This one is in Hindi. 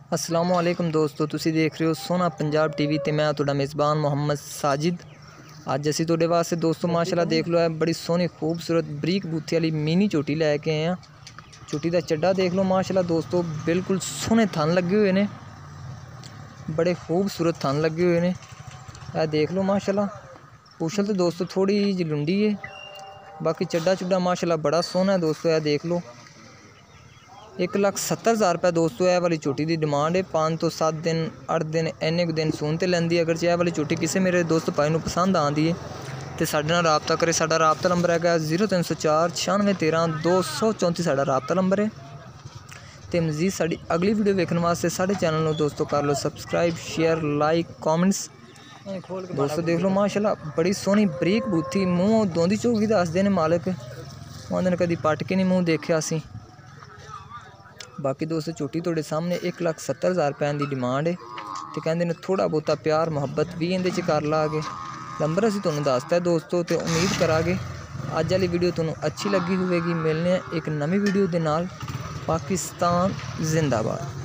असलामुअलैकुम दोस्तों, तुसी देख रहे हो सोना पंजाब टीवी ते मैं तुहाडा मेज़बान मोहम्मद साजिद। अज असीं तुहाडे वास्ते दोस्तों माशाल्लाह देख लो, है बड़ी सोहनी खूबसूरत बरीक बूथे वाली मिनी झोटी लैके आए हैं। झोटी का चड्डा देख लो माशाल्लाह दोस्तों, बिल्कुल सोहने थन लगे हुए ने, बड़े खूबसूरत थन लगे हुए ने। यह देख लो माशाल्लाह, पूछल तो दोस्तों थोड़ी जी लुंडी है, बाकी चड्डा चुड्डा माशाल्लाह बड़ा सोहना है दोस्तों। यह देख लो 1,70,000 रुपये दोस्तों यह वाली झोटी की डिमांड है। 5 तो 7 दिन 8 दिन इन्ने दिन सून ते लैंदी। अगर यह वाली झोटी किसी मेरे दोस्त भाई नूं पसंद आती है तो साडे नाल राबता करे। साडा राबता नंबर है 0304 9613 234 साडा राबता नंबर है। तो मजीद साडी अगली वीडियो देखने वास्ते साडे चैनल नूं दोस्तों कर लो सबसक्राइब, शेयर, लाइक, कॉमेंट्स। दोस्तों देख लो माशाल्लाह बड़ी सोहनी बरीक बूथी, मूँह दोंदी चौकी दसदे ने मालक, उन्होंने कभी पट के नहीं मूँह देखा असीं। बाकी दोस्तों झोटी तुहाडे सामने 1,70,000 रुपये की डिमांड है। तो कहते हैं थोड़ा बहुता प्यार मुहब्बत भी इहदे च कर लागे। नंबर असीं तुहानूं दसता है दोस्तों, तो उम्मीद करांगे अज वाली वीडियो तुहानूं अच्छी लगी होगी। मिलने एक नवी वीडियो के नाल। पाकिस्तान जिंदाबाद।